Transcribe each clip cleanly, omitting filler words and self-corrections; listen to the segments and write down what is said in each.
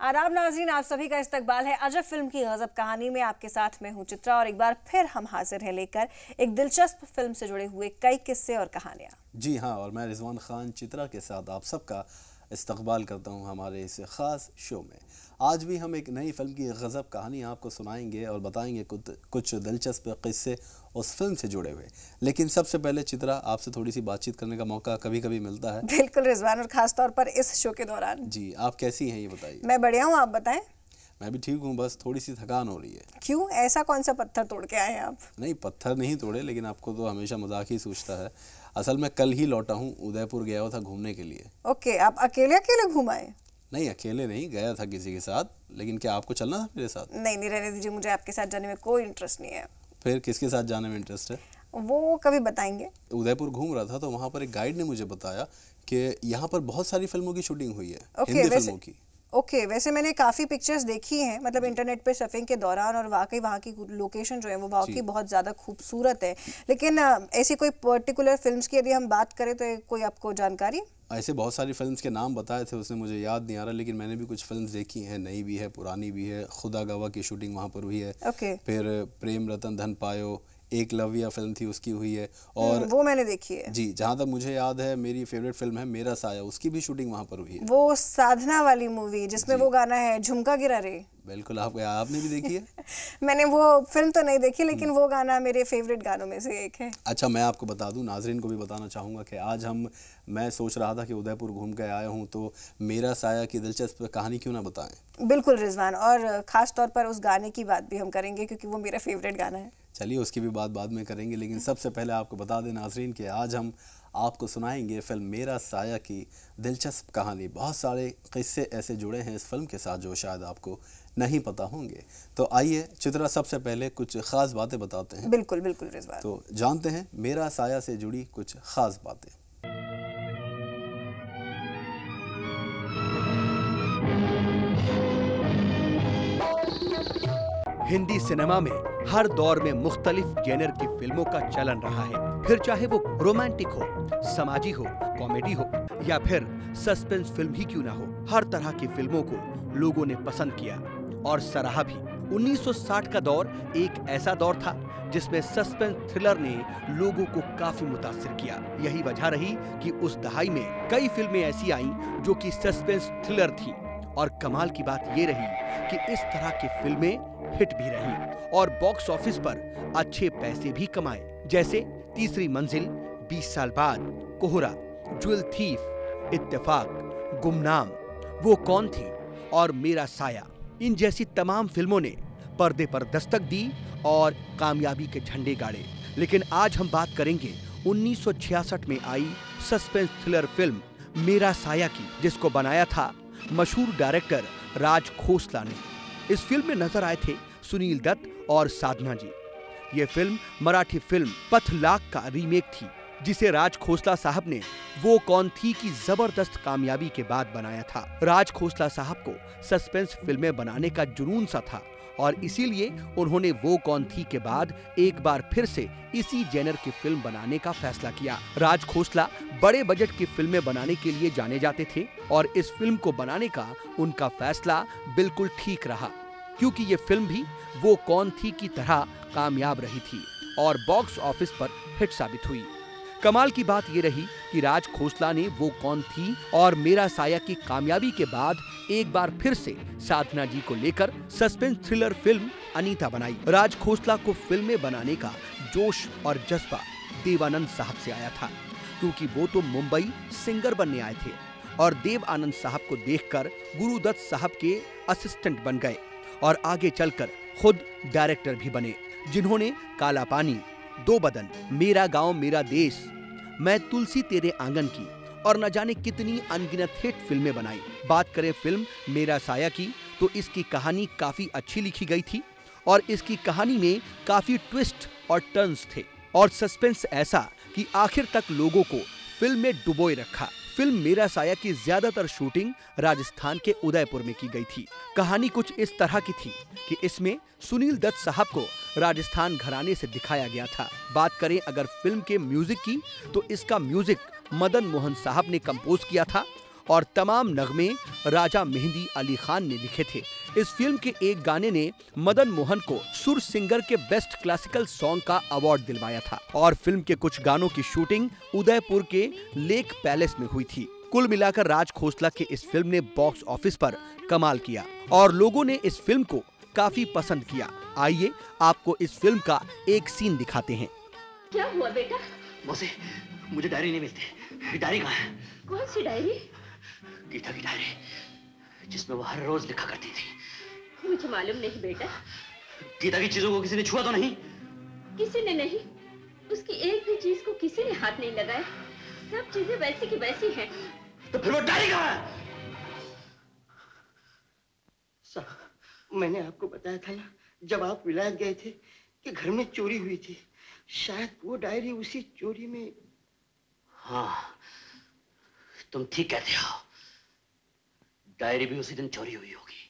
आदाब नाज़रीन, आप सभी का इस्तकबाल है अजब फिल्म की गजब कहानी में। आपके साथ मैं हूं चित्रा और एक बार फिर हम हाजिर हैं लेकर एक दिलचस्प फिल्म से जुड़े हुए कई किस्से और कहानियां। जी हाँ, और मैं रिजवान खान चित्रा के साथ आप सबका इस्तकबाल करता हूँ हमारे इस ख़ास शो में। आज भी हम एक नई फिल्म की गज़ब कहानी आपको सुनाएंगे और बताएंगे कुछ दिलचस्प किस्से उस फिल्म से जुड़े हुए। लेकिन सबसे पहले चित्रा, आपसे थोड़ी सी बातचीत करने का मौका कभी कभी मिलता है। बिल्कुल रिजवान, और खास तौर पर इस शो के दौरान। जी, आप कैसी हैं ये बताइए। मैं बढ़िया हूँ, आप बताएं। मैं भी ठीक हूँ, बस थोड़ी सी थकान हो रही है। क्यों, ऐसा कौन सा पत्थर तोड़ के आए हैं आप? नहीं, पत्थर नहीं तोड़े, लेकिन आपको तो हमेशा मजाक ही सूझता है। असल में कल ही लौटा हूँ, उदयपुर गया हुआ था घूमने के लिए। ओके, आप अकेले अकेले घूम आए? नहीं, अकेले नहीं, गया था किसी के साथ। लेकिन क्या आपको चलना था मेरे साथ? नहीं नहीं, रहने दीजिए, मुझे आपके साथ जाने में कोई इंटरेस्ट नहीं है। फिर किसके साथ जाने में इंटरेस्ट है? वो कभी बताएंगे। उदयपुर घूम रहा था तो वहाँ पर एक गाइड ने मुझे बताया कि यहाँ पर बहुत सारी फिल्मों की शूटिंग हुई है, हिंदी फिल्मों की। ओके, वैसे मैंने काफ़ी पिक्चर्स देखी हैं, मतलब इंटरनेट पे सर्फिंग के दौरान, और वाकई वहाँ की लोकेशन जो है वो वाकई बहुत ज़्यादा खूबसूरत है। लेकिन ऐसी कोई पर्टिकुलर फिल्म्स की यदि हम बात करें तो कोई आपको जानकारी? ऐसे बहुत सारी फिल्म्स के नाम बताए थे उसने, मुझे याद नहीं आ रहा, लेकिन मैंने भी कुछ फिल्म्स देखी हैं, नई भी है पुरानी भी है। खुदा गवाह की शूटिंग वहाँ पर हुई है। फिर प्रेम रतन धन पायो, एक लव्या फिल्म थी उसकी हुई है, और वो मैंने देखी है। जी, जहाँ तक मुझे याद है मेरी फेवरेट फिल्म है मेरा साया, उसकी भी शूटिंग वहाँ पर हुई है। वो साधना वाली मूवी जिसमें वो गाना है झुमका गिरा रे। बिल्कुल, आपने भी देखी है? मैंने वो फिल्म तो नहीं देखी, लेकिन वो गाना मेरे फेवरेट गानों में से एक है। अच्छा, मैं आपको बता दूं, नाजरीन को भी बताना चाहूँगा कि आज मैं सोच रहा था कि उदयपुर घूम के आया हूँ तो मेरा साया की दिलचस्प कहानी क्यों ना बताएं। बिल्कुल रिजवान, और ख़ास तौर पर उस गाने की बात भी हम करेंगे क्योंकि वो मेरा फेवरेट गाना है। चलिए, उसकी भी बात बाद में करेंगे, लेकिन सबसे पहले आपको बता दें नाजरीन कि आज हम आपको सुनाएंगे फिल्म मेरा साया की दिलचस्प कहानी। बहुत सारे किस्से ऐसे जुड़े हैं इस फिल्म के साथ जो शायद आपको नहीं पता होंगे। तो आइए चित्रा, सबसे पहले कुछ ख़ास बातें बताते हैं। बिल्कुल बिल्कुल रिजवान, तो जानते हैं मेरा साया से जुड़ी कुछ ख़ास बातें। हिंदी सिनेमा में हर दौर में मुख्तलिफ जेनर की फिल्मों का चलन रहा है। फिर चाहे वो रोमांटिक हो, समाजी हो, कॉमेडी हो या फिर सस्पेंस फिल्म ही क्यों ना हो, हर तरह की फिल्मों को लोगों ने पसंद किया और सराहा भी। 1960 का दौर एक ऐसा दौर था जिसमें सस्पेंस थ्रिलर ने लोगों को काफी मुतासिर किया। यही वजह रही कि उस दहाई में कई फिल्में ऐसी आईं जो कि सस्पेंस थ्रिलर थी, और कमाल की बात ये रही कि इस तरह की फिल्में हिट भी रही और बॉक्स ऑफिस पर अच्छे पैसे भी कमाए। जैसे तीसरी मंजिल, 20 साल बाद, कोहरा, ज्वेल थीफ, इत्तेफाक, गुमनाम, वो कौन थी और मेरा साया। इन जैसी तमाम फिल्मों ने पर्दे पर दस्तक दी और कामयाबी के झंडे गाड़े। लेकिन आज हम बात करेंगे 1966 में आई सस्पेंस थ्रिलर फिल्म मेरा साया की, जिसको बनाया था मशहूर डायरेक्टर राज खोसला ने। इस फिल्म में नजर आए थे सुनील दत्त और साधना जी। ये फिल्म मराठी फिल्म पथलाक का रीमेक थी, जिसे राज खोसला साहब ने वो कौन थी की जबरदस्त कामयाबी के बाद बनाया था। राज खोसला साहब को सस्पेंस फिल्में बनाने का जुनून सा था और इसीलिए उन्होंने वो कौन थी के बाद एक बार फिर से इसी जेनर की फिल्म बनाने का फैसला किया। राज खोसला बड़े बजट की फिल्में बनाने के लिए जाने जाते थे और इस फिल्म को बनाने का उनका फैसला बिल्कुल ठीक रहा, क्योंकि ये फिल्म भी वो कौन थी की तरह कामयाब रही थी और बॉक्स ऑफिस पर हिट साबित हुई। कमाल की बात ये रही कि राज खोसला ने वो कौन थी और मेरा साया की कामयाबी के बाद एक बार फिर से साधना जी को लेकर सस्पेंस थ्रिलर फिल्म अनीता बनाई। राज खोसला को फिल्में बनाने का जोश और जज्बा देवानंद साहब से आया था, क्योंकि वो तो मुंबई सिंगर बनने आए थे और देव आनंद साहब को देखकर गुरुदत्त साहब के असिस्टेंट बन गए और आगे चलकर खुद डायरेक्टर भी बने, जिन्होंने काला पानी, दो बदन, मेरा गांव मेरा देश, मैं तुलसी तेरे आंगन की और न जाने कितनी अनगिनत हिट फिल्में बनाई। बात करें फिल्म मेरा साया की तो इसकी कहानी काफी अच्छी लिखी गई थी और इसकी कहानी में काफी ट्विस्ट और टर्न्स थे और सस्पेंस ऐसा कि आखिर तक लोगों को फिल्म में डुबोए रखा। फिल्म मेरा साया की ज्यादातर शूटिंग राजस्थान के उदयपुर में की गई थी। कहानी कुछ इस तरह की थी कि इसमें सुनील दत्त साहब को राजस्थान घराने से दिखाया गया था। बात करें अगर फिल्म के म्यूजिक की तो इसका म्यूजिक मदन मोहन साहब ने कंपोज किया था और तमाम नगमे राजा मेहंदी अली खान ने लिखे थे। इस फिल्म के एक गाने ने मदन मोहन को सुर सिंगर के बेस्ट क्लासिकल सॉन्ग का अवार्ड दिलवाया था और फिल्म के कुछ गानों की शूटिंग उदयपुर के लेक पैलेस में हुई थी। कुल मिलाकर राज खोसला के इस फिल्म ने बॉक्स ऑफिस पर कमाल किया और लोगों ने इस फिल्म को काफी पसंद किया। आइए आपको इस फिल्म का एक सीन दिखाते हैं। क्या हुआ बेटा? मौसी, मुझे डायरी नहीं मिलती। डायरी कहाँ है? कौन सी डायरी? गीता की डायरी, जिसमें वो हर रोज लिखा करती थी। मुझे मालूम नहीं बेटा। गीता की चीजों को किसी ने छुआ तो नहीं? किसी ने नहीं। उसकी एक भी चीज को किसी ने हाथ नहीं लगाया। सब चीजें वैसी की वैसी हैं। तो फिर वो डायरी कहाँ है? मैंने आपको बताया था ना, जब आप विलायत गए थे कि घर में चोरी हुई थी। शायद वो डायरी उसी चोरी में। हाँ, तुम ठीक कहते हो। डायरी भी उसी दिन चोरी हुई होगी।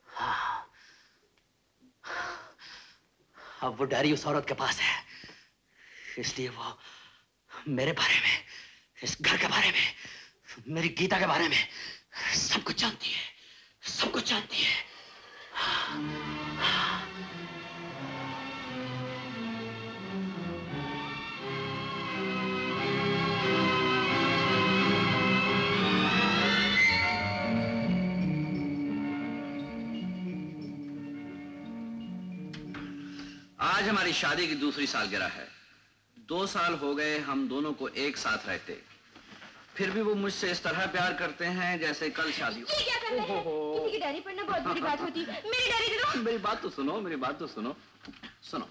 हाँ, अब वो डायरी उस औरत के पास है, इसलिए वो मेरे बारे में, इस घर के बारे में, मेरी गीता के बारे में सब कुछ जानती है, सब कुछ जानती है। आज हमारी शादी की दूसरी सालगिरह है। 2 साल हो गए हम दोनों को एक साथ रहते, फिर भी वो मुझसे इस तरह प्यार करते हैं जैसे कल शादी हो। ये क्या करते हैं? किसी की डायरी पढ़ना बहुत बड़ी बात होती है। मेरी डायरी दे दो। मेरी बात तो सुनो, मेरी बात तो सुनो। सुनो,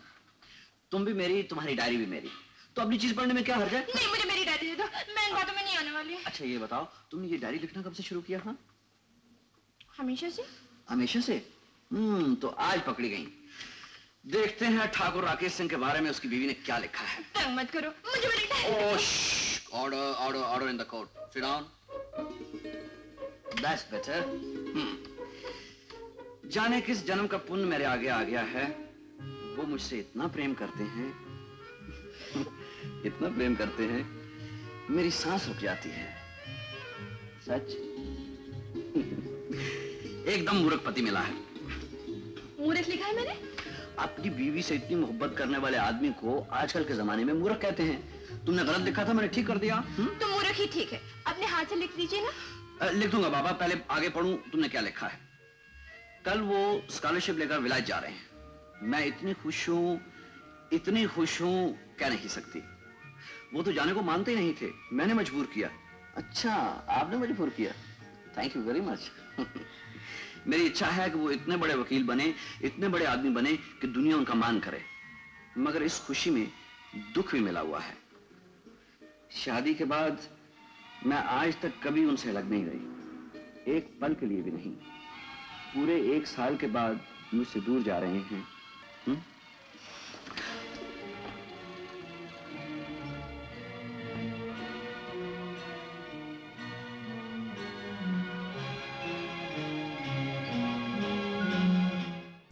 तुम भी मेरी, तुम्हारी डायरी भी मेरी, तो अपनी चीज पढ़ने में क्या हर्ज है? नहीं, मुझे मेरी डायरी दे दो। मैं इन बातों में नहीं आने वाली। अच्छा ये बताओ, तुमने ये डायरी लिखना कब से शुरू किया? हाँ, हमेशा से। हमेशा से? तो आज पकड़ी गई। देखते हैं ठाकुर राकेश सिंह के बारे में उसकी बीवी ने क्या लिखा है। तंग मत करो, मुझे मेरी diary. Order, order, order in the court. Sit down. That's better. जाने किस जन्म का पुण्य मेरे आगे आ गया है। वो मुझसे इतना प्रेम करते हैं, इतना प्रेम करते हैं, मेरी सांस रुक जाती है। सच। एकदम मूर्ख पति मिला है। मूर्ख लिखा है मैंने? अपनी बीवी से इतनी मोहब्बत करने वाले आदमी को आजकल के जमाने में मूर्ख कहते हैं। तुमने गलत लिखा था, मैंने ठीक कर दिया। तो मूर्ख ही ठीक है। अपने हाथ से लिख दीजिए ना। लिख दूंगा बाबा, पहले आगे पढ़ूं तुमने क्या लिखा है। कल वो स्कॉलरशिप लेकर विलायत जा रहे हैं। मैं इतनी खुश हूं, इतनी खुश हूं, कह नहीं सकती। वो तो जाने को मानते ही नहीं थे, मैंने मजबूर किया। अच्छा, आपने मजबूर किया? Thank you very much. मेरी इच्छा है कि वो इतने बड़े वकील बने, इतने बड़े आदमी बने कि दुनिया उनका मान करे। मगर इस खुशी में दुख भी मिला हुआ है। शादी के बाद मैं आज तक कभी उनसे अलग नहीं रही, एक पल के लिए भी नहीं। पूरे 1 साल के बाद मुझसे दूर जा रहे हैं।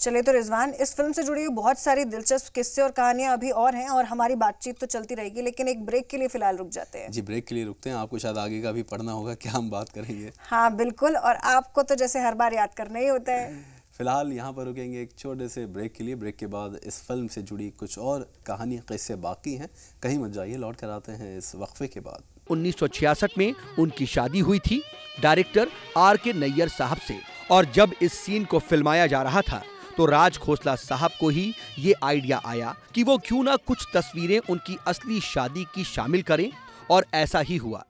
चलिए तो रिजवान, इस फिल्म से जुड़ी हुई बहुत सारी दिलचस्प किस्से और कहानियां अभी और हैं और हमारी बातचीत तो चलती रहेगी, लेकिन एक ब्रेक के लिए फिलहाल रुक जाते हैं। जी, ब्रेक के लिए रुकते हैं। आपको शायद आगे का भी पढ़ना होगा, क्या हम बात करेंगे? हाँ बिल्कुल, और आपको तो जैसे हर बार याद करना ही होता है। फिलहाल यहाँ पर रुकेंगे एक छोटे से ब्रेक के लिए। ब्रेक के बाद इस फिल्म से जुड़ी कुछ और कहानियाँ किस्से बाकी हैं, कहीं मत जाइए, लौट कर आते हैं इस वक्फे के बाद। 1966 में उनकी शादी हुई थी डायरेक्टर R.K. नैयर साहब से, और जब इस सीन को फिल्माया जा रहा था तो राज खोसला साहब को ही ये आइडिया आया कि वो क्यों ना कुछ तस्वीरें उनकी असली शादी की शामिल करें, और ऐसा ही हुआ।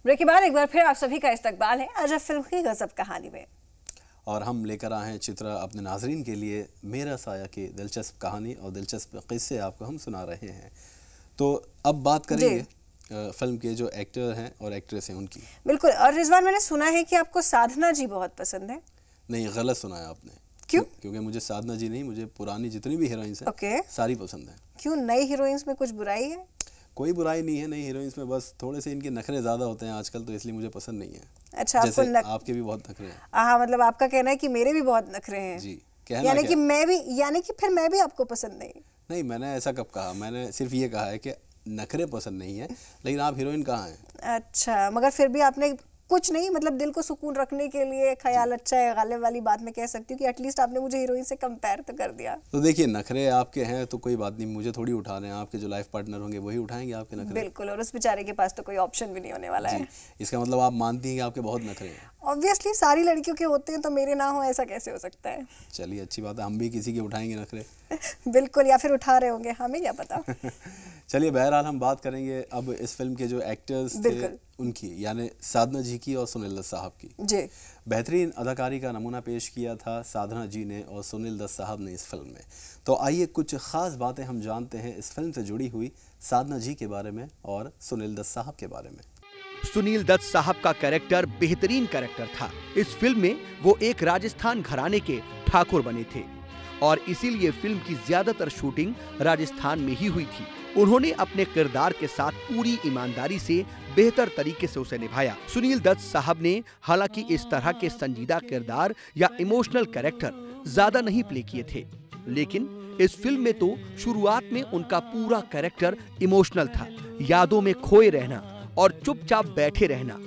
ब्रेक के बाद एक बार फिर आप सभी का इस्तकबाल है अजब फिल्म की गजब कहानी में, और हम लेकर आए हैं चित्रा अपने नाजरीन के लिए मेरा साया की दिलचस्प कहानी और दिलचस्प किस्से आपको हम सुना रहे हैं। तो अब बात करेंगे फिल्म के जो एक्टर हैं और एक्ट्रेस हैं उनकी। बिल्कुल। और रिजवान, मैंने सुना है कि आपको साधना जी बहुत पसंद है। नहीं, गलत सुना है आपने। क्यों? क्योंकि मुझे साधना जी नहीं, मुझे पुरानी जितनी भी हीरोइंस हैं सारी पसंद है। क्यों, नई हीरोइंस में कुछ बुराई है? कोई बुराई नहीं है नई हीरोइंस में, बस थोड़े से इनके नखरे ज़्यादा होते हैं आजकल, तो इसलिए मुझे पसंद नहीं है। अच्छा, जैसे आपके भी बहुत नखरे हैं। हाँ, मतलब आपका कहना है कि मेरे भी बहुत नखरे हैं। जी, कहना यानी कि मैं भी, यानी कि फिर मैं भी आपको पसंद नहीं? नहीं, मैंने ऐसा कब कहा, मैंने सिर्फ ये कहा है कि नखरे पसंद नहीं है, लेकिन आप हीरोइन कहाँ हैं? अच्छा, मगर फिर भी आपने कुछ नहीं, मतलब दिल को सुकून रखने के लिए ख्याल अच्छा है, गालिब वाली बात मैं कह सकती हूँ कि एटलीस्ट आपने मुझे हीरोइन से कंपेयर तो कर दिया। तो देखिए, नखरे आपके हैं तो कोई बात नहीं, मुझे थोड़ी उठा रहे हैं, आपके जो लाइफ पार्टनर होंगे वही उठाएंगे आपके नखरे। बिल्कुल, और उस बेचारे के पास तो कोई ऑप्शन भी नहीं होने वाला है। इसका मतलब आप मानती हैं कि आपके बहुत नखरे हैं? ऑब्वियसली सारी लड़कियों के होते हैं, तो मेरे ना हो ऐसा कैसे हो सकता है? चलिए, अच्छी बात है, हम भी किसी के उठाएंगे नखरे। बिल्कुल, या फिर उठा रहे होंगे, हमें क्या पता। चलिए, बहरहाल हम बात करेंगे अब इस फिल्म के जो एक्टर्स थे उनकी, यानी साधना जी की और सुनील दत्त साहब की। जी, बेहतरीन अदाकारी का नमूना पेश किया था साधना जी ने और सुनील दत्त साहब ने इस फिल्म में। तो आइए कुछ ख़ास बातें हम जानते हैं इस फिल्म से जुड़ी हुई साधना जी के बारे में और सुनील दत्त साहब के बारे में। सुनील दत्त साहब का कैरेक्टर बेहतरीन कैरेक्टर था। इस फिल्म में वो एक राजस्थान घराने के ठाकुर बने थे और इसीलिए फिल्म की ज्यादातर शूटिंग राजस्थान में ही हुई थी। उन्होंने अपने किरदार के साथ पूरी ईमानदारी से बेहतर तरीके से उसे निभाया। सुनील दत्त साहब ने हालांकि इस तरह के संजीदा किरदार या इमोशनल कैरेक्टर ज्यादा नहीं प्ले किए थे, लेकिन इस फिल्म में तो शुरुआत में उनका पूरा कैरेक्टर इमोशनल था, यादों में खोए रहना और चुपचाप बैठे रहना।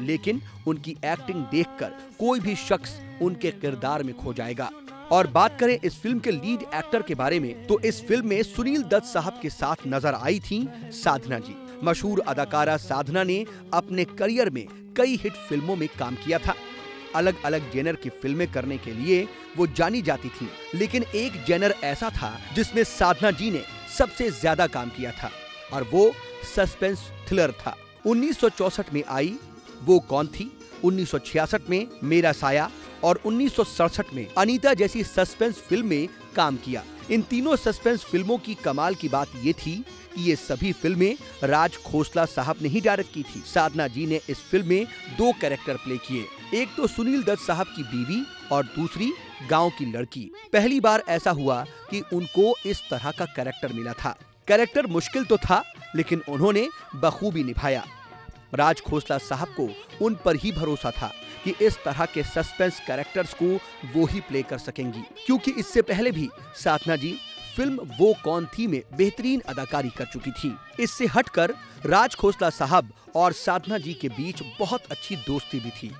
लेकिन उनकी एक्टिंग देखकर कोई भी शख्स उनके किरदार में खो जाएगा। और बात करें इस फिल्म के लीड एक्टर के बारे में, तो इस फिल्म में सुनील दत्त साहब के साथ नजर आई थी साधना जी। मशहूर अदाकारा साधना ने अपने करियर में कई हिट फिल्मों में काम किया था। अलग अलग जेनर की फिल्में करने के लिए वो जानी जाती थी, लेकिन एक जेनर ऐसा था जिसमें साधना जी ने सबसे ज्यादा काम किया था और वो सस्पेंस थ्रिलर था। 1964 में आई वो कौन थी, 1966 में मेरा साया और 1967 में अनीता जैसी सस्पेंस फिल्म में काम किया। इन तीनों सस्पेंस फिल्मों की कमाल की बात ये थी कि ये सभी फिल्में राज खोसला साहब ने ही डायरेक्ट की थी। साधना जी ने इस फिल्म में 2 कैरेक्टर प्ले किए, एक तो सुनील दत्त साहब की बीवी और दूसरी गांव की लड़की। पहली बार ऐसा हुआ कि उनको इस तरह का कैरेक्टर मिला था। कैरेक्टर मुश्किल तो था, लेकिन उन्होंने बखूबी निभाया। राज खोसला साहब को उन पर ही भरोसा था कि इस तरह के सस्पेंस कैरेक्टर्स को वो ही प्ले कर सकेंगी, क्योंकि इससे पहले भी साधना जी फिल्म वो कौन थी में बेहतरीन अदाकारी कर चुकी थी। इससे हटकर राज खोसला साहब और साधना जी के बीच बहुत अच्छी दोस्ती भी थी।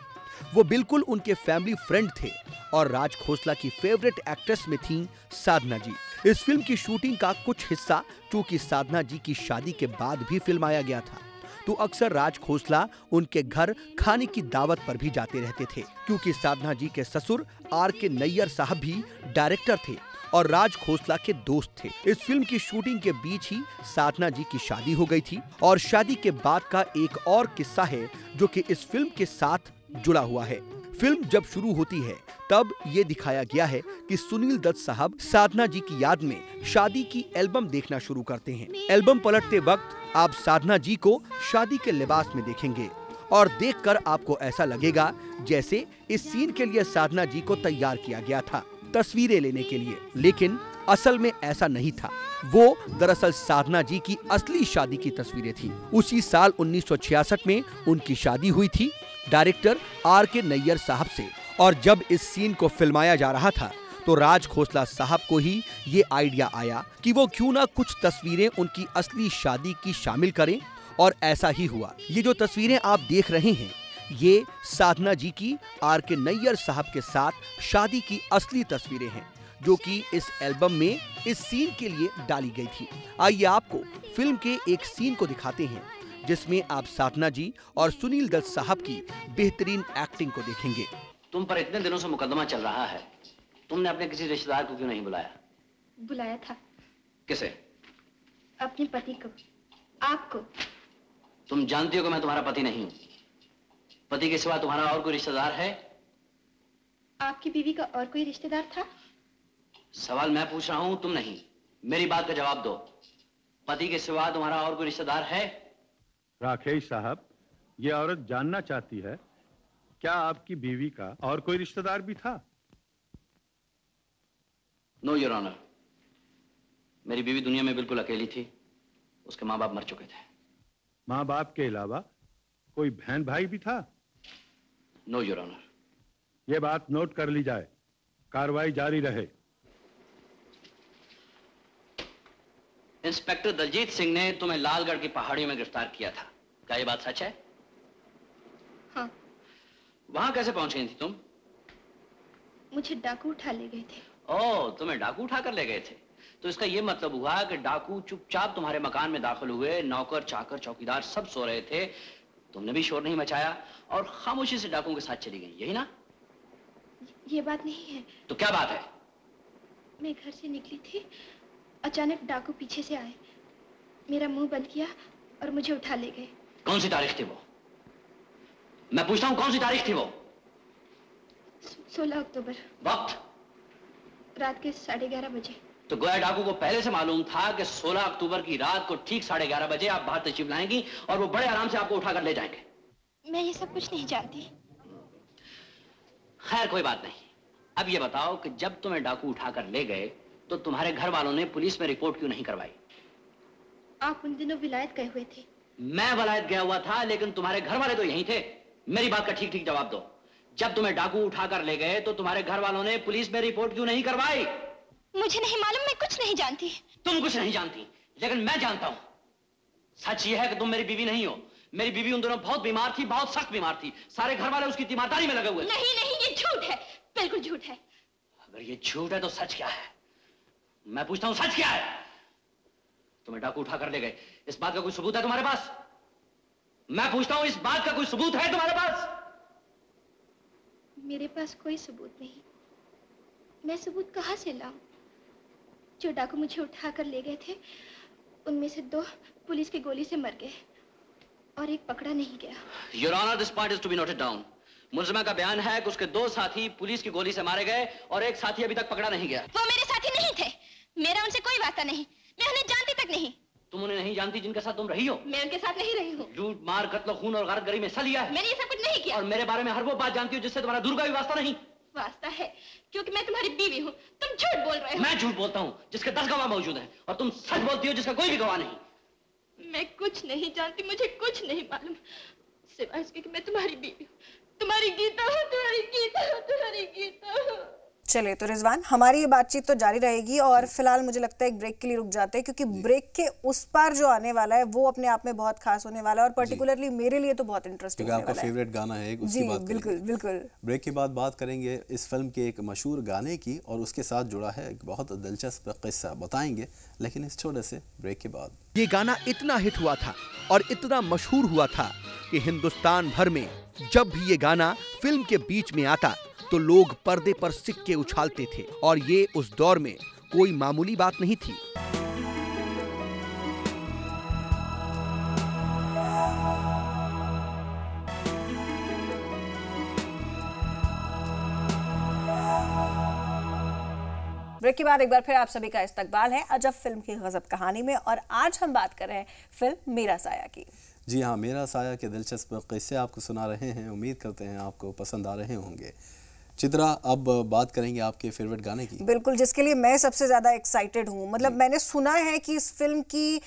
वो बिल्कुल उनके फैमिली फ्रेंड थे और राज खोसला की फेवरेट एक्ट्रेस में थी साधना जी। इस फिल्म की शूटिंग का कुछ हिस्सा चूंकि साधना जी की शादी के बाद भी फिल्माया गया था, तो अक्सर राज खोसला उनके घर खाने की दावत पर भी जाते रहते थे, क्योंकि साधना जी के ससुर R.K. नैयर साहब भी डायरेक्टर थे और राज खोसला के दोस्त थे। इस फिल्म की शूटिंग के बीच ही साधना जी की शादी हो गई थी और शादी के बाद का एक और किस्सा है जो कि इस फिल्म के साथ जुड़ा हुआ है। फिल्म जब शुरू होती है तब ये दिखाया गया है कि सुनील दत्त साहब साधना जी की याद में शादी की एल्बम देखना शुरू करते हैं। एल्बम पलटते वक्त आप साधना जी को शादी के लिबास में देखेंगे और देखकर आपको ऐसा लगेगा जैसे इस सीन के लिए साधना जी को तैयार किया गया था तस्वीरें लेने के लिए, लेकिन असल में ऐसा नहीं था। वो दरअसल साधना जी की असली शादी की तस्वीरें थी। उसी साल 1966 में उनकी शादी हुई थी डायरेक्टर R.K. नैयर साहब से, और जब इस सीन को फिल्माया जा रहा था तो राज खोसला साहब को ही ये आइडिया आया कि वो क्यों ना कुछ तस्वीरें उनकी असली शादी की शामिल करें, और ऐसा ही हुआ। ये जो तस्वीरें आप देख रहे हैं ये साधना जी की R.K. नैयर साहब के साथ शादी की असली तस्वीरें हैं, जो कि इस एल्बम में इस सीन के लिए डाली गई थी। आइए आपको फिल्म के एक सीन को दिखाते हैं जिसमें आप साधना जी और सुनील दत्त साहब की बेहतरीन एक्टिंग को देखेंगे। तुम पर इतने दिनों से मुकदमा चल रहा है, तुमने अपने किसी रिश्तेदार को क्यों नहीं बुलाया? बुलाया था। किसे? अपने पति को, आपको। तुम जानती हो कि मैं तुम्हारा पति नहीं हूं। पति के सिवा तुम्हारा और कोई रिश्तेदार है? आपकी बीवी का और कोई रिश्तेदार था? सवाल मैं पूछ रहा हूं, तुम नहीं। मेरी बात का जवाब दो। पति के सिवा तुम्हारा और कोई रिश्तेदार है? राकेश साहब, ये औरत जानना चाहती है क्या आपकी बीवी का और कोई रिश्तेदार भी था? नो योर ऑनर, मेरी बीवी दुनिया में बिल्कुल अकेली थी उसके माँ बाप मर चुके थे। माँ बाप के अलावा कोई बहन भाई भी था? No your honour. ये बात नोट कर ली जाए, कार्रवाई जारी रहे। इंस्पेक्टर दलजीत सिंह ने तुम्हें लालगढ़ की पहाड़ियों में गिरफ्तार किया था, क्या ये बात सच है? हाँ। वहां कैसे पहुंच गई थी तुम? मुझे डाकू उठा ले गए थे। ओह, तुम्हें डाकू उठा कर ले गए थे। तो इसका ये मतलब हुआ कि डाकू चुपचाप तुम्हारे मकान में दाखिल हुए, नौकर चाकर चौकीदार सब सो रहे थे, तुमने भी शोर नहीं मचाया और खामोशी से डाकुओं के साथ चली गई, यही ना? ये बात नहीं है। तो क्या बात है? मैं घर से निकली थी, अचानक डाकू पीछे से आए, मेरा मुंह बंद किया और मुझे उठा ले गए। कौन सी तारीख थी वो? मैं पूछता हूँ, कौन सी तारीख थी वो? 16 अक्टूबर। वक्त? रात के 11:30 बजे। तो गोया डाकू को पहले से मालूम था कि 16 अक्टूबर की रात को ठीक 11:30 बजे आप बाहर तशरीफ लाएंगी और वो बड़े आराम से आपको उठाकर ले जाएंगे। मैं ये सब कुछ नहीं जानती। खैर कोई बात नहीं। अब ये बताओ कि जब तुम्हें डाकू उठाकर ले गए तो तुम्हारे घर वालों ने पुलिस में रिपोर्ट क्यों नहीं करवाई? आप उन दिनों विलायत गए हुए थे। मैं विलायत गया हुआ था, लेकिन तुम्हारे घर वाले तो यहीं थे। मेरी बात का ठीक ठीक जवाब दो। जब तुम्हें डाकू उठाकर ले गए तो तुम्हारे घर वालों ने पुलिस में रिपोर्ट क्यों नहीं करवाई? मुझे नहीं मालूम, मैं कुछ नहीं जानती। तुम कुछ नहीं जानती, लेकिन मैं जानता हूं। सच ये है कि तुम मेरी बीवी नहीं हो। मेरी बीवी उन दिनों बहुत बीमार थी, बहुत सख्त बीमार थी। सारे घर वाले उसकी तीमारदारी में लगे हुए। नहीं नहीं, ये झूठ है, बिल्कुल झूठ है। अगर ये झूठ है तो सच क्या है? मैं पूछता हूं, सच क्या है? तुम्हें डाकू उठाकर ले गए, इस बात का कोई सबूत है तुम्हारे पास? मैं पूछता हूं, इस बात का कोई सबूत है तुम्हारे पास? मेरे पास कोई सबूत नहीं। मैं सबूत कहां से लाऊं? जो डाकू मुझे उठाकर ले गए थे, उनमें से 2 पुलिस की गोली से मर गए और एक पकड़ा नहीं गया। Your Honor, this point is to be noted down. मुलजिमा का बयान है कि उसके 2 साथी पुलिस की गोली से मारे गए और एक साथी अभी तक पकड़ा नहीं गया। वो मेरे साथी नहीं थे, मेरा उनसे कोई वास्ता नहीं, मैं उन्हें जानती तक नहीं। तुम उन्हें नहीं जानती जिनके साथ तुम रही हो? मैं उनके साथ नहीं रही हूँ। लूट मार कत्ल खून और गारतगरी में हिस्सा लिया है? मैंने ये सब कुछ नहीं किया। और मेरे बारे में हर वो बात जानती हो जिससे तुम्हारा दूर का भी वास्ता नहीं? वास्ता है, क्योंकि मैं तुम्हारी बीवी हूँ। तुम झूठ बोल रहे हो। मैं झूठ बोलता हूँ जिसके 10 गवाह मौजूद हैं, और तुम सच बोलती हो जिसका कोई भी गवाह नहीं। मैं कुछ नहीं जानती, मुझे कुछ नहीं मालूम, सिवाय इसके कि मैं तुम्हारी बीवी हूँ, तुम्हारी गीता हूँ, तुम्हारी गीता हूँ, तुम्हारी गीता हूँ। चलिए तो रिजवान, हमारी ये बातचीत तो जारी रहेगी और फिलहाल मुझे लगता है एक ब्रेक के लिए रुक जाते हैं, क्योंकि ब्रेक के उस पार जो आने वाला है वो अपने आप में बहुत खास होने वाला है और पर्टिकुलरली मेरे लिए तो बहुत इंटरेस्टिंग होने वाला है। आपका फेवरेट गाना है एक, उसकी बात बिल्कुल बिल्कुल। ब्रेक के बाद बात करेंगे इस फिल्म के एक मशहूर गाने की और उसके साथ जुड़ा है एक बहुत दिलचस्प किस्सा बताएंगे, लेकिन इस छोटे से ब्रेक के बाद। ये गाना इतना हिट हुआ था और इतना मशहूर हुआ था कि हिंदुस्तान भर में जब भी ये गाना फिल्म के बीच में आता तो लोग पर्दे पर सिक्के उछालते थे और ये उस दौर में कोई मामूली बात नहीं थी। ब्रेक के बाद एक बार फिर आप सभी का इस्तकबाल है अजब फिल्म की गजब कहानी में, और आज हम बात कर रहे हैं फिल्म मेरा साया की। जी हाँ, मेरा साया के दिलचस्प किस्से आपको सुना रहे हैं, उम्मीद करते हैं आपको पसंद आ रहे होंगे। चित्रा, अब बात करेंगे आपके फेवरेट गाने की। बिल्कुल, जिसके लिए मैं सबसे ज़्यादा एक्साइटेड हूँ। मतलब मैंने सुना है कि इस फिल्म की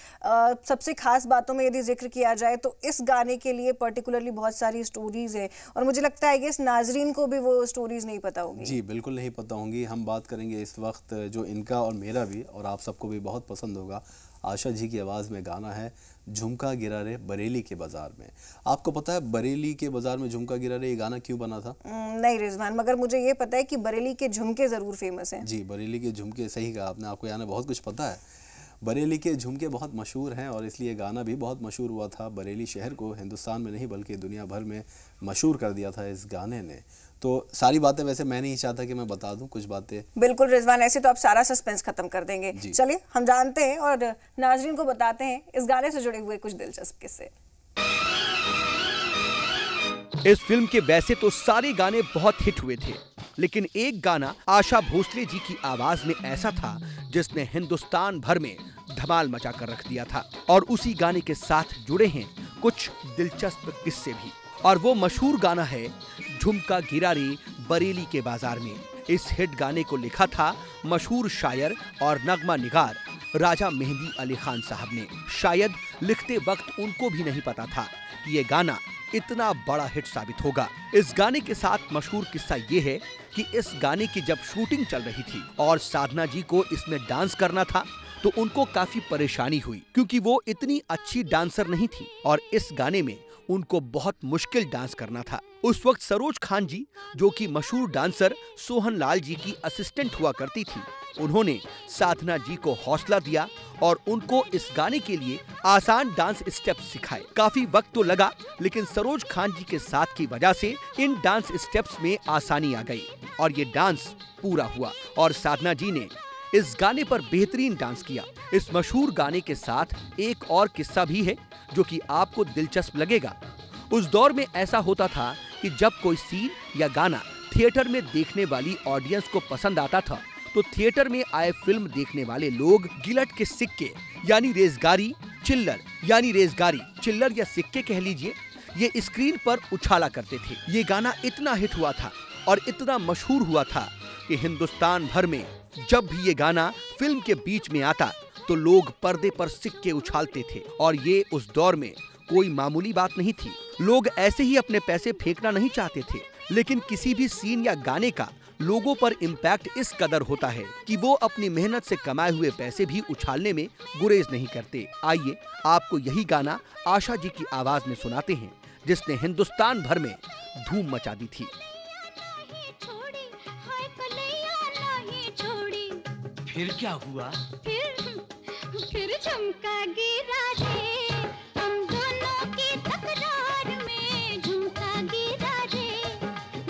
सबसे खास बातों में यदि जिक्र किया जाए तो इस गाने के लिए पर्टिकुलरली बहुत सारी स्टोरीज है और मुझे लगता है कि इस नाजरीन को भी वो स्टोरीज नहीं पता होंगी। जी बिल्कुल नहीं पता होंगी। हम बात करेंगे इस वक्त जो इनका और मेरा भी और आप सबको भी बहुत पसंद होगा, आशा जी की आवाज़ में गाना है झुमका गिरा रे बरेली के बाजार में। आपको पता है बरेली के बाजार में झुमका गिरा रे ये गाना क्यों बना था? नहीं रिजवान, मगर मुझे ये पता है कि बरेली के झुमके ज़रूर फेमस हैं। जी, बरेली के झुमके, सही कहा आपने, आपको यानी बहुत कुछ पता है। बरेली के झुमके बहुत मशहूर हैं और इसलिए गाना भी बहुत मशहूर हुआ था। बरेली शहर को हिंदुस्तान में नहीं बल्कि दुनिया भर में मशहूर कर दिया था इस गाने ने। तो सारी बातें वैसे मैं नहीं चाहता कि मैं बता दूं कुछ बातें। बिल्कुल रिजवान, ऐसे तो आप सारा सस्पेंस खत्म कर देंगे। चलिए हम जानते हैं और नाजरीन को बताते हैं इस गाने से जुड़े हुए कुछ दिलचस्प किस्से। इस फिल्म के वैसे तो सारे गाने बहुत हिट हुए थे, लेकिन एक गाना आशा भोसले जी की आवाज में ऐसा था जिसने हिंदुस्तान भर में धमाल मचा कर रख दिया था। और उसी गाने के साथ जुड़े हैं कुछ दिलचस्प किस्से भी, और वो मशहूर गाना है झुमका गिरा रे बरेली के बाजार में। इस हिट गाने को लिखा था मशहूर शायर और नगमा निगार राजा मेहंदी अली खान साहब ने। शायद लिखते वक्त उनको भी नहीं पता था कि ये गाना इतना बड़ा हिट साबित होगा। इस गाने के साथ मशहूर किस्सा ये है कि इस गाने की जब शूटिंग चल रही थी और साधना जी को इसमें डांस करना था तो उनको काफी परेशानी हुई, क्योंकि वो इतनी अच्छी डांसर नहीं थी और इस गाने में उनको बहुत मुश्किल डांस करना था। उस वक्त सरोज खान जी, जो कि मशहूर डांसर सोहन लाल जी की असिस्टेंट हुआ करती थी, उन्होंने साधना जी को हौसला दिया और उनको इस गाने के लिए आसान डांस स्टेप्स सिखाए। काफी वक्त तो लगा, लेकिन सरोज खान जी के साथ की वजह से इन डांस स्टेप्स में आसानी आ गई और ये डांस पूरा हुआ और साधना जी ने इस गाने पर बेहतरीन डांस किया। इस मशहूर गाने के साथ एक और किस्सा भी है जो कि आपको दिलचस्प लगेगा। उस दौर में ऐसा होता था कि जब कोई सीन या गाना थिएटर में देखने वाली ऑडियंस को पसंद आता था तो थिएटर में आए फिल्म देखने वाले लोग गिलट के सिक्के यानी रेजगारी, चिल्लर या सिक्के कह लीजिए, ये स्क्रीन पर उछाला करते थे। ये गाना इतना हिट हुआ था और इतना मशहूर हुआ था कि हिंदुस्तान भर में जब भी ये गाना फिल्म के बीच में आता तो लोग पर्दे पर सिक्के उछालते थे और ये उस दौर में कोई मामूली बात नहीं थी। लोग ऐसे ही अपने पैसे फेंकना नहीं चाहते थे, लेकिन किसी भी सीन या गाने का लोगों पर इम्पैक्ट इस कदर होता है कि वो अपनी मेहनत से कमाए हुए पैसे भी उछालने में गुरेज नहीं करते। आइए आपको यही गाना आशा जी की आवाज में सुनाते हैं, जिसने हिंदुस्तान भर में धूम मचा दी थी। फिर क्या हुआ? फिर झुमका गिरा रे, हम दोनों की तकरार में झुमका गिरा रे,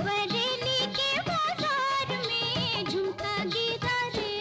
बरेली के बाजार में झुमका गिरा रे।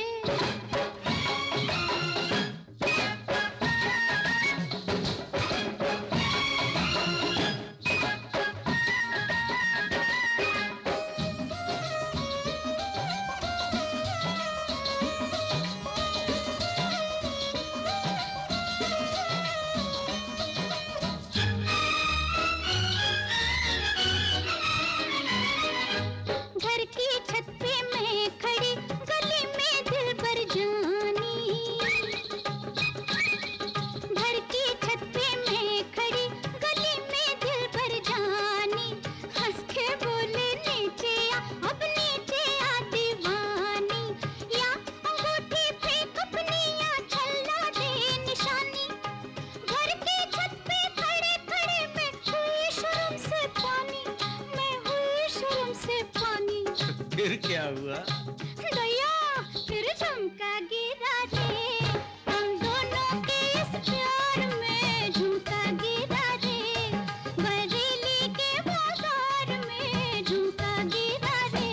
फिर क्या हुआ? दया, फिर झुमका गिरा रे, हम दोनों के इस प्यार में झुमका गिरा रे, बरेली के बाजार में झुमका गिरा रे।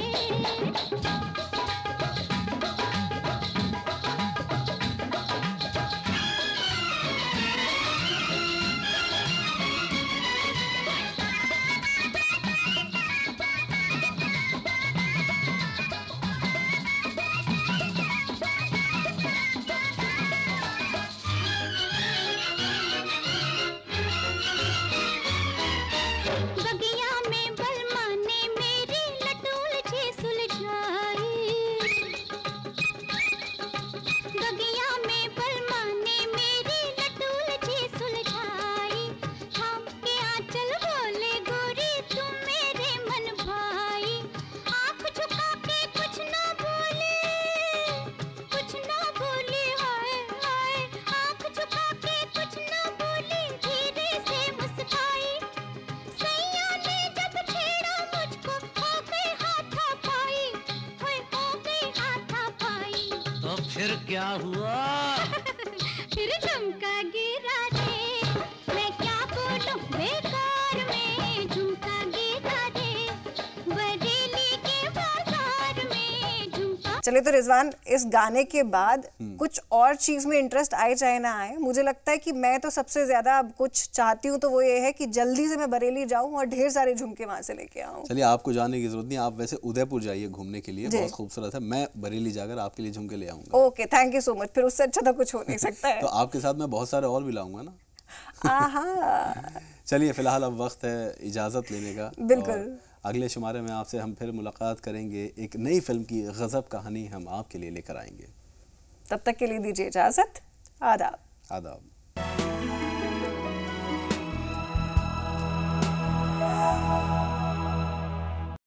फिर क्या हुआ? फिर झुमका गिरा रे, मैं क्या बोलूं बेकार में झुमका गिरा रे, बरेली के बाजार में झुमका। चलिए तो रिजवान, इस गाने के बाद कुछ और चीज में इंटरेस्ट आए चाहे ना आए, मुझे लगता है कि मैं तो सबसे ज्यादा अब कुछ चाहती हूँ तो वो ये है कि जल्दी से मैं बरेली जाऊँ और ढेर सारे झुमके वहां से लेके आऊँ। चलिए, आपको जाने की जरूरत नहीं, आप वैसे उदयपुर जाइए घूमने के लिए, बहुत खूबसूरत है। मैं बरेली जाकर आपके लिए झुमके ले आऊंगा। Okay, thank you so much. फिर उससे अच्छा तो कुछ हो नहीं सकता है। तो आपके साथ मैं बहुत सारे और भी लाऊंगा ना। आहा। चलिए, फिलहाल अब वक्त है इजाजत लेने का। बिल्कुल। अगले शुमारे में आपसे हम फिर मुलाकात करेंगे, एक नई फिल्म की गजब कहानी हम आपके लिए लेकर आएंगे। तब तक के लिए दीजिए इजाजत। आदाब। आदाब।